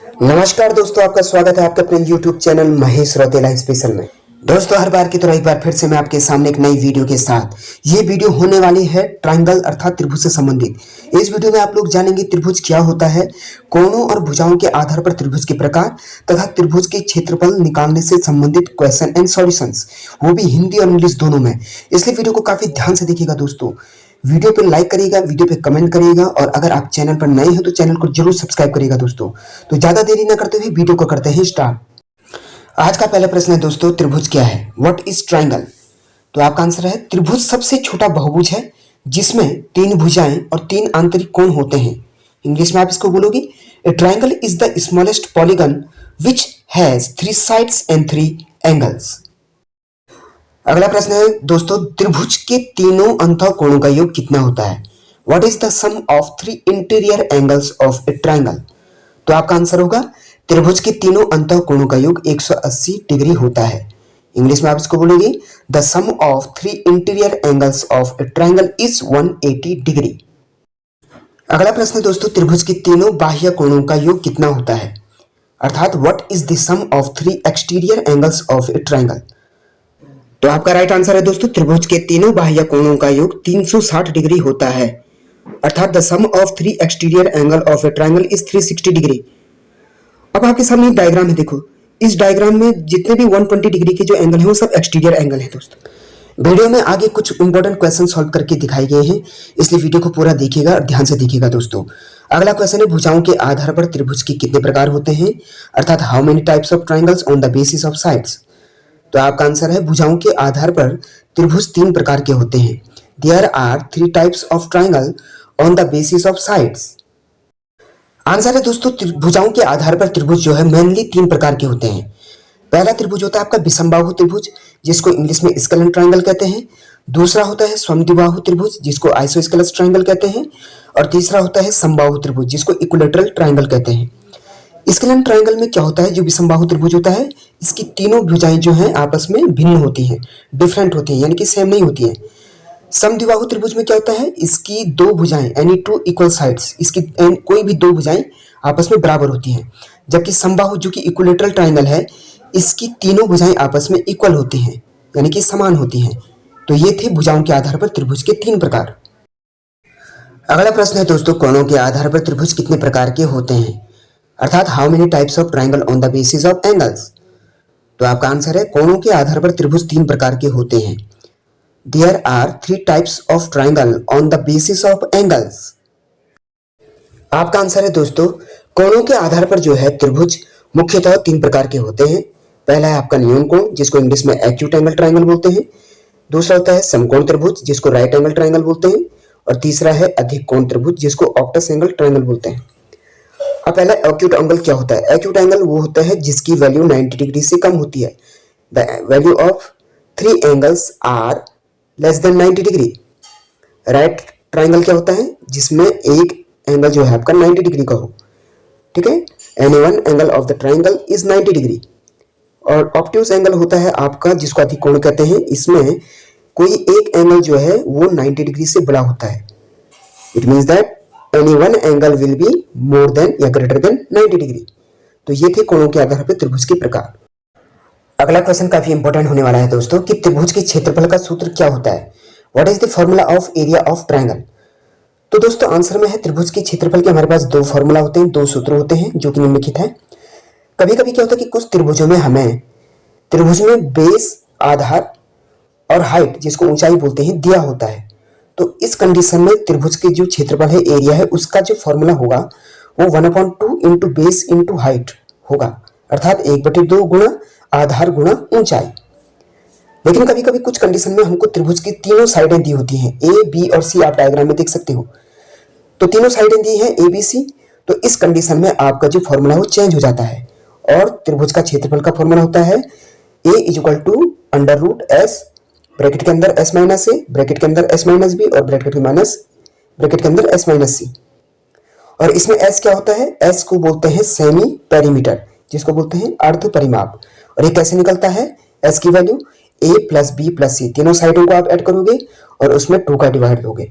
नमस्कार दोस्तों, आपका स्वागत है आपके अपने YouTube channel Mahesh Rautela special में। दोस्तों, हर बार की तरह एक बार फिर से मैं आपके सामने एक नई वीडियो के साथ ये वीडियो होने वाली है ट्रायंगल अर्थात त्रिभुज से संबंधित। इस वीडियो में आप लोग जानेंगे त्रिभुज क्या होता है, कोणों और भुजाओं के आधार पर त्रिभुज के प्रकार तथा त्रिभुज के क्षेत्रफल निकालने से संबंधित क्वेश्चन एंड सॉल्यूशंस, वो भी हिंदी और इंग्लिश दोनों में। इसलिए वीडियो को काफी ध्यान से देखिएगा दोस्तों। वीडियो पे लाइक करिएगा, वीडियो पे कमेंट करिएगा और अगर आप चैनल पर नए हो तो चैनल को जरूर सब्सक्राइब करिएगा दोस्तों। तो ज्यादा देरी न करते हुए वीडियो को करते हैं स्टार्ट। आज का पहला प्रश्न है दोस्तों, त्रिभुज क्या है? What is triangle? तो आपका आंसर है त्रिभुज सबसे छोटा बहुभुज है जिसमें 3 भुजाएं और 3 आंतरिक कोण होते हैं। इंग्लिश में आप इसको बोलोगे, ए triangle is the smallest polygon which has 3 sides and 3 angles. अगला प्रश्न है दोस्तों, त्रिभुज के तीनों अंतः कोणों का योग कितना होता है? What is the sum of 3 interior angles of a triangle? तो आपका आंसर होगा त्रिभुज के तीनों अंतः कोणों का योग 180 डिग्री होता है। इंग्लिश में आप इसको बोलोगे, the sum of 3 interior angles of a triangle is 180 degree. अगला प्रश्न है दोस्तों, त्रिभुज के तीनों बाह्य कोणों का योग कितना होता है? अर्थात what is the sum of 3 exterior angles of a triangle? तो आपका राइट आंसर है दोस्तों, त्रिभुज के तीनों बाह्य कोणों का योग 360 डिग्री होता है। अर्थात the sum of 3 exterior angle of a triangle is 360 degree. अब आपके सामने एक डायग्राम है, देखो इस डायग्राम में जितने भी 120 डिग्री के जो एंगल है वो सब एक्सटीरियर एंगल है दोस्तों। वीडियो में आगे कुछ इंपॉर्टेंट क्वेश्चन सॉल्व करके दिखाए गए हैं, इसलिए वीडियो को पूरा देखिएगा और ध्यान से देखिएगा दोस्तों। अगला क्वेश्चन है, भुजाओं के आधार पर त्रिभुज के कितने प्रकार होते हैं? अर्थात how many types of triangles on the basis of sides? तो आपका आंसर है भुजाओं के आधार पर त्रिभुज 3 प्रकार के होते हैं। There are 3 types of triangle on the basis of sides. Answer है दोस्तों, भुजाओं के आधार पर त्रिभुज जो है मेनली 3 प्रकार के होते हैं। पहला त्रिभुज होता है आपका विषमबाहु त्रिभुज, जिसको इंग्लिश में स्केलेन ट्रायंगल कहते हैं। दूसरा होता है समद्विबाहु त्रिभुज, जिसको आइसोस्केलस ट्रायंगल कहते हैं। और तीसरा होता है समबाहु त्रिभुज, जिसको इक्विलैटरल ट्रायंगल कहते हैं। स्केलेन ट्रायंगल में क्या होता है, जो विषमबाहु त्रिभुज होता है इसकी तीनों भुजाएं जो हैं आपस में भिन्न होती हैं, डिफरेंट होती हैं, यानी कि सेम नहीं होती हैं। समद्विबाहु त्रिभुज में क्या होता है, इसकी 2 भुजाएं यानी 2 इक्वल साइड्स, इसकी कोई भी 2 भुजाएं आपस में बराबर होती हैं। जबकि समबाहु जो कि इक्विलैटरल ट्रायंगल है, इसकी तीनों भुजाएं आपस में इक्वल होती हैं, यानी कि समान होती हैं। तो ये थे भुजाओं के आधार पर त्रिभुज के 3 प्रकार। अगला प्रश्न है दोस्तों, कोणों के आधार पर त्रिभुज कितने प्रकार के होते हैं? अर्थात how many types of triangle on the basis of angles? तो आपका आंसर है कोणों के आधार पर त्रिभुज 3 प्रकार के होते हैं। There are 3 types of triangle on the basis of angles. आपका आंसर है दोस्तों, कोणों के आधार पर जो है त्रिभुज मुख्यतः 3 प्रकार के होते हैं। पहला है आपका न्यून कोण, जिसको इंग्लिश में एक्यूट एंगल ट्रायंगल बोलते हैं। दूसरा होता है समकोण त्रिभुज, जिसको राइट एंगल ट्रायंगल बोलते हैं। और तीसरा है अधिक कोण त्रिभुज, जिसको ऑक्टस एंगल ट्रायंगल बोलते हैं। अब पहला एक्यूट एंगल क्या होता है? एक्यूट एंगल वो होता है जिसकी वैल्यू 90 डिग्री से कम होती है। The value of 3 angles are less than 90 degree. Right triangle क्या होता है, जिसमें एक एंगल जो है आपका 90 डिग्री का हो, ठीक है। Any one angle of the triangle is 90 degree. और ऑब्ट्यूज एंगल होता है आपका, जिसको अधिक कोण कहते हैं। इसमें कोई एक एंगल जो है वो 90 डिग्री से बड़ा होता है। It means that any one angle will be more than या greater than 90 डिग्री। तो ये थे कोणों के आधार पर त्रिभुज के प्रकार। अगला क्वेश्चन काफी इंपॉर्टेंट होने वाला है दोस्तों कि त्रिभुज के क्षेत्रफल का सूत्र क्या होता है? What is the formula of area of triangle? तो दोस्तों आंसर में है त्रिभुज के क्षेत्रफल के हमारे पास 2 फॉर्मूला होते हैं, 2 सूत्र होते हैं जो कि निम्नलिखित है। कभी कभी क्या होता है कि कुछ त्रिभुजों में हमें त्रिभुज में बेस, आधार और हाइट, जिसको ऊंचाई बोलते हैं, दिया होता है। तो इस कंडीशन में त्रिभुज के जो क्षेत्रफल है, एरिया है, उसका जो फॉर्मूला होगा वो 1/2 इंटू बेस इंटू हाइट होगा। अर्थात 1/2 गुणा आधार गुणा ऊंचाई। लेकिन कभी कभी कुछ कंडीशन में हमको त्रिभुज की तीनों साइडें दी होती हैं, ए बी और सी, आप डायग्राम में देख सकते हो। तो तीनों साइडें दी हैं ए बी सी। तो इस कंडीशन में आपका जो फॉर्मूला है वो चेंज हो जाता है और त्रिभुज का क्षेत्रफल का फॉर्मूला होता है ए इक्वल टू √s, ब्रैकेट के अंदर s माइनस ए, ब्रैकेट के अंदर s माइनस बी और ब्रैकेट के अंदर s माइनस सी। और इसमें s क्या होता है? s को बोलते हैं सेमी पेरीमीटर, जिसको बोलते हैं अर्ध परिमाप। और ये कैसे निकलता है? s की value a plus b plus c, तीनों साइडों को आप ऐड करोगे और उसमें 2 का डिवाइड दोगे।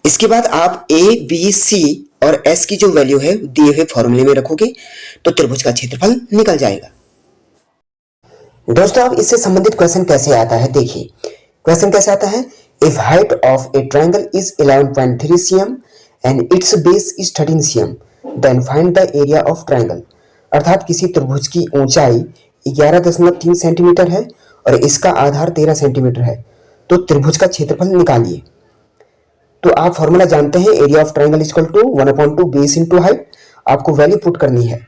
इसके बाद आप ए बी सी और एस की जो वैल्यू है दिए हुए फॉर्मूले में रखोगे तो त्रिभुज का क्षेत्रफल निकल जाएगा। दोस्तों अब इससे संबंधित क्वेश्चन कैसे आता है, देखिए क्वेश्चन कैसे आता है। If height of a triangle is 11.3 cm and its base is 13 cm then find the area of triangle. अर्थात किसी त्रिभुज की ऊंचाई 11.3 सेंटीमीटर है और इसका आधार 13 सेंटीमीटर है, तो त्रिभुज का क्षेत्रफल निकालिए। तो आप फॉर्मूला जानते हैं, area of triangle equal to 1/2 base into height. आपको वैल्यू पुट करनी है,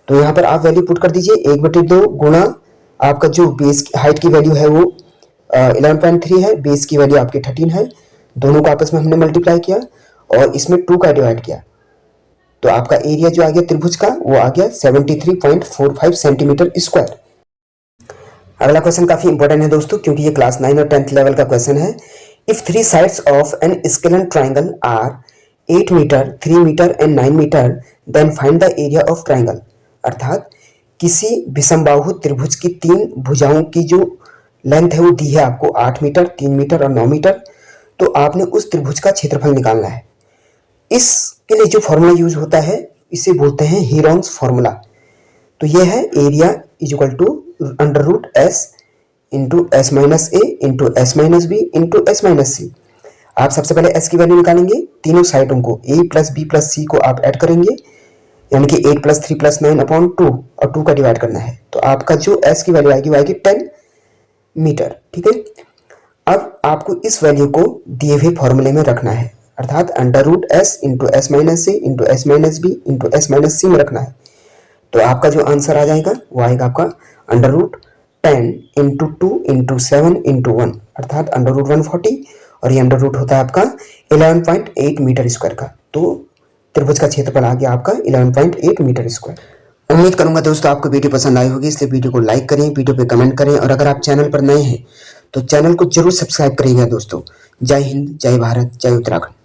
तो यहाँ पर आप वैल्यू पुट कर दीजिए 1/2 गुणा आपका जो बेस हाइट की वैल्यू है वो 11.3 है, बेस की वैल्यू आपकी 13 है। दोनों को आपस में हमने मल्टीप्लाई किया और इसमें 2 का डिवाइड किया, तो आपका एरिया जो आ गया त्रिभुज का वो आ गया 73.45 सेंटीमीटर स्क्वायर। अगला क्वेश्चन काफी इंपॉर्टेंट है दोस्तों, क्योंकि ये क्लास 9 और 10th लेवल का क्वेश्चन है। If 3 sides of an scalene triangle are 8 metre, 3 metre and 9 metre then find the area of triangle. अर्थात किसी विषमबाहु त्रिभुज की 3 भुजाओं की जो लेंथ है वो दी है आपको 8 मीटर, 3 मीटर और 9 मीटर, तो आपने उस त्रिभुज का क्षेत्रफल निकालना है। इसके लिए जो फॉर्मूला यूज होता है इसे बोलते हैं हीरोन्स फॉर्मूला। तो ये है area is equal to √s into s minus a into s minus b into s minus c. आप सबसे पहले एस की वैल्यू निकालेंगे, तीनों साइडों को ए प्लस बी प्लस सी को आप ऐड करेंगे, यानी कि 8 + 3 + 9/2 और 2 का डिवाइड करना है, तो आपका जो एस की वैल्यू आएगी वो आएगी 10 मीटर। ठीक है, अब आपको इस वैल्यू को दिए हुए फॉर्मूले में रखना है, अर्थात √s into s minus a into s minus b into s minus c में रखना है। तो आपका जो आंसर आ जाएगा वो आएगा आपका √10 इंटू 2 इंटू 7 इंटू 1 अर्थात √140 और ये अंडर रूट होता है आपका 11.8 मीटर स्क्वायर का। तो त्रिभुज का क्षेत्रफल आ गया आपका 11.8 मीटर स्क्वायर। उम्मीद करूंगा दोस्तों आपको वीडियो पसंद आई होगी, इसलिए वीडियो को लाइक करें, वीडियो पे कमेंट करें और अगर आप चैनल पर नए हैं तो चैनल को जरूर सब्सक्राइब करिएगा दोस्तों। जय हिंद, जय भारत, जय उत्तराखंड।